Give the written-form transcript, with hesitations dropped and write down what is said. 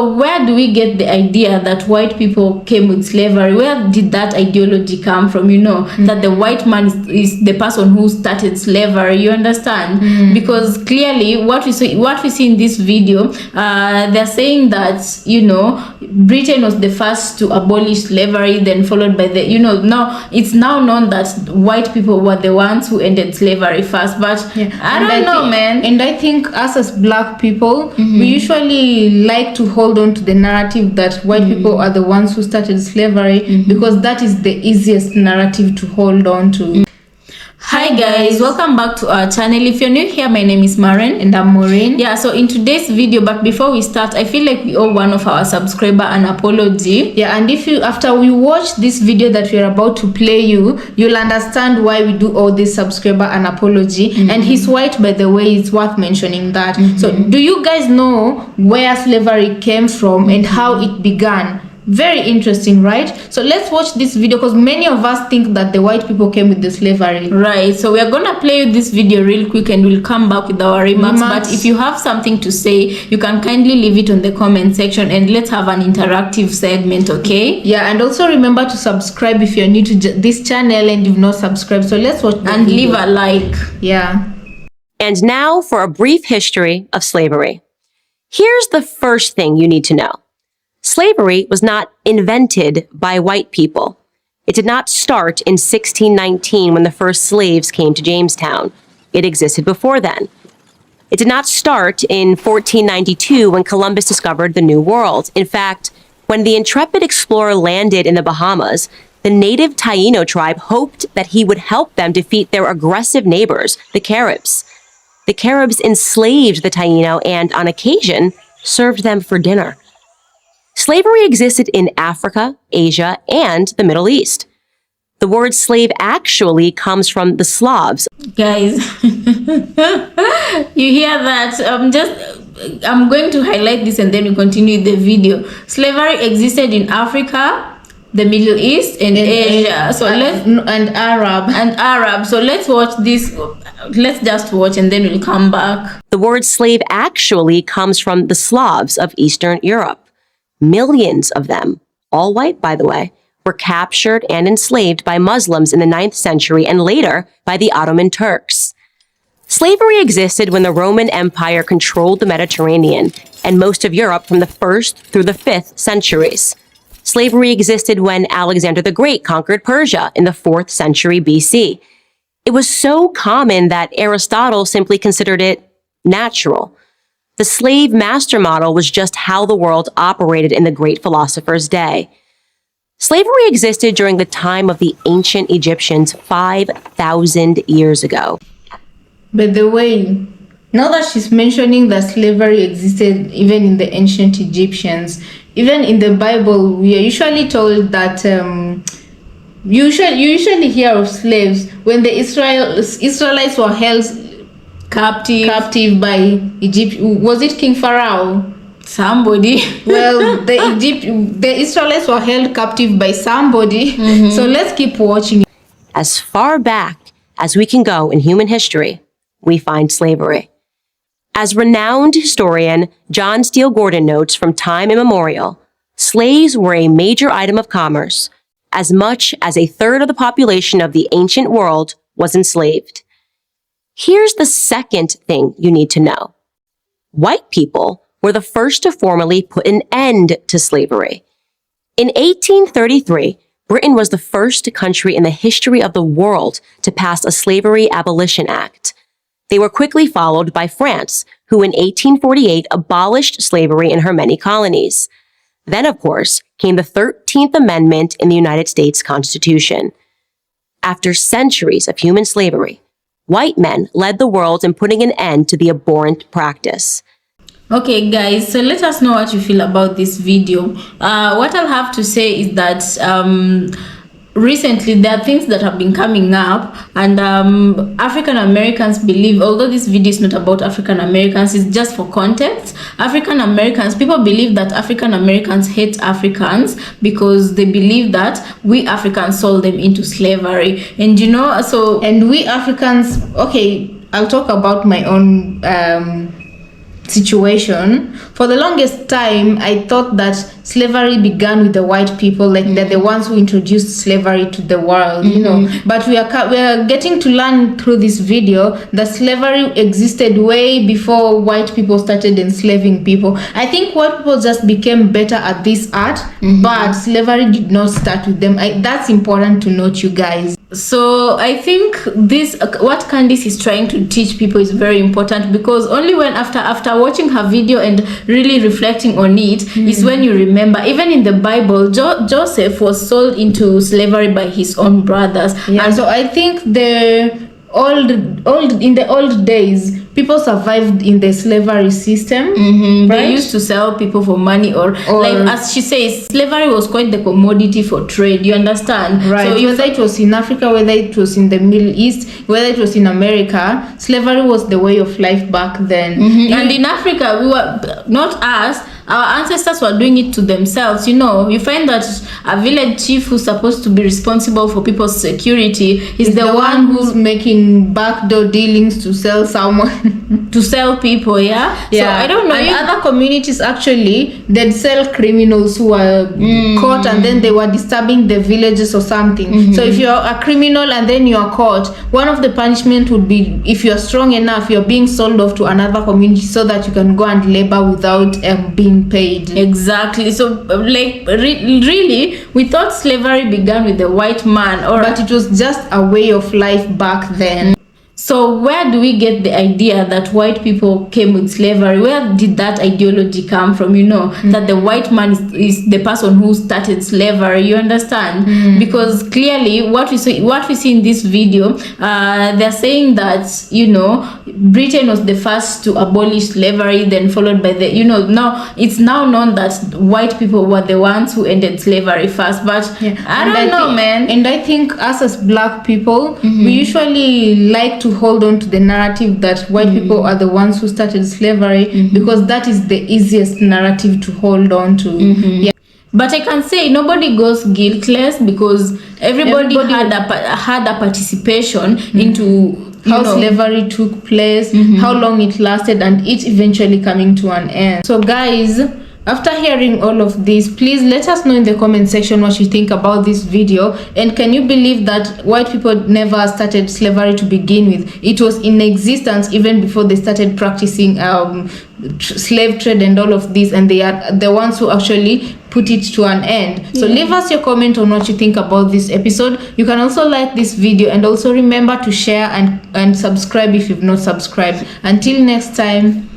Where do we get the idea that white people came with slavery? Where did that ideology come from? That the white man is the person who started slavery. You understand? Because clearly, what we see in this video, they're saying that Britain was the first to abolish slavery, then followed by the now it's now known that white people were the ones who ended slavery first. But I don't know, man. And I think us as black people, we usually like to hold on to the narrative that white people are the ones who started slavery, because that is the easiest narrative to hold on to. Hi guys, welcome back to our channel. If you're new here, my name is Maren and I'm Maureen. Yeah, so in today's video, but before we start, I feel like we owe one of our subscriber an apology. Yeah, and if you after we watch this video that we're about to play you'll understand why we do owe this subscriber an apology. And he's white, by the way. It's worth mentioning that. So do you guys know where slavery came from and how it began? Very interesting, right? So let's watch this video, because many of us think that the white people came with the slavery. Right, so we're gonna play you this video real quick and we'll come back with our remarks. But if you have something to say, you can kindly leave it on the comment section and let's have an interactive segment, okay? Yeah, and also remember to subscribe if you're new to this channel and you've not subscribed. So let's watch and leave a like. Yeah. And now for a brief history of slavery. Here's the first thing you need to know. Slavery was not invented by white people. It did not start in 1619 when the first slaves came to Jamestown. It existed before then. It did not start in 1492 when Columbus discovered the New World. In fact, when the intrepid explorer landed in the Bahamas, the native Taino tribe hoped that he would help them defeat their aggressive neighbors, the Caribs. The Caribs enslaved the Taino and, on occasion, served them for dinner. Slavery existed in Africa, Asia, and the Middle East. The word slave actually comes from the Slavs. Guys, you hear that? I'm going to highlight this and then we continue the video. Slavery existed in Africa, the Middle East, and Asia. So and Arab. So let's watch this. Let's just watch and then we'll come back. The word slave actually comes from the Slavs of Eastern Europe. Millions of them, all white by the way, were captured and enslaved by Muslims in the 9th century and later by the Ottoman Turks. Slavery existed when the Roman Empire controlled the Mediterranean and most of Europe from the 1st through the 5th centuries. Slavery existed when Alexander the Great conquered Persia in the 4th century BC. It was so common that Aristotle simply considered it natural. The slave master model was just how the world operated in the great philosopher's day. Slavery existed during the time of the ancient Egyptians 5,000 years ago. By the way, now that she's mentioning that slavery existed even in the ancient Egyptians, even in the Bible, we are usually told that you usually hear of slaves when the Israelites were held captive by Egypt. Was it King Pharaoh? Somebody. Well, the Israelites were held captive by somebody. So let's keep watching. As far back as we can go in human history, we find slavery. As renowned historian John Steele Gordon notes from time immemorial, slaves were a major item of commerce. As much as a third of the population of the ancient world was enslaved. Here's the second thing you need to know. White people were the first to formally put an end to slavery. In 1833, Britain was the first country in the history of the world to pass a Slavery Abolition Act. They were quickly followed by France, who in 1848 abolished slavery in her many colonies. Then, of course, came the 13th Amendment in the United States Constitution. After centuries of human slavery, white men led the world in putting an end to the abhorrent practice. Okay guys, so let us know what you feel about this video. What I'll have to say is that recently there are things that have been coming up, and African Americans believe, although this video is not about African Americans, it's just for context. African Americans, people believe that African Americans hate Africans because they believe that we Africans sold them into slavery. And you know, so, and we Africans, okay, I'll talk about my own situation. For the longest time, I thought that slavery began with the white people, like they're the ones who introduced slavery to the world, you know. But we are getting to learn through this video that slavery existed way before white people started enslaving people. I think white people just became better at this art, but slavery did not start with them. That's important to note, you guys. So I think this what Candice is trying to teach people is very important, because only when after watching her video and really reflecting on it is when you remember, even in the Bible, Joseph was sold into slavery by his own brothers. And so I think in the old days, people survived in the slavery system. Right? They Right? used to sell people for money, or like as she says, slavery was quite the commodity for trade. You understand? Right. So Whether it was in Africa, whether it was in the Middle East, whether it was in America, slavery was the way of life back then. And in Africa, we were not us. Our ancestors were doing it to themselves. You know, you find that a village chief who's supposed to be responsible for people's security is the one who's making backdoor dealings to sell someone. to sell people. Yeah. So I don't know. And other communities actually, they'd sell criminals who were caught, and then they were disturbing the villages or something. So if you're a criminal and then you're caught, one of the punishment would be, if you're strong enough, you're being sold off to another community so that you can go and labor without being paid. Exactly. So like really, we thought slavery began with the white man, But it was just a way of life back then. So where do we get the idea that white people came with slavery? Where did that ideology come from? You know, that the white man is the person who started slavery. You understand? Because clearly, what we see in this video, they're saying that, you know, Britain was the first to abolish slavery, then followed by the, you know, now it's now known that white people were the ones who ended slavery first. But I don't know, man. And I think us as black people, we usually like to hold on to the narrative that white people are the ones who started slavery, because that is the easiest narrative to hold on to. Yeah. But I can say nobody goes guiltless, because everybody had a participation into how slavery took place, how long it lasted, and it eventually coming to an end. So guys, after hearing all of this, please let us know in the comment section what you think about this video. And can you believe that white people never started slavery to begin with? It was in existence even before they started practicing slave trade and all of this, and they are the ones who actually put it to an end. So leave us your comment on what you think about this episode. You can also like this video, and also remember to share and subscribe if you've not subscribed. Until next time.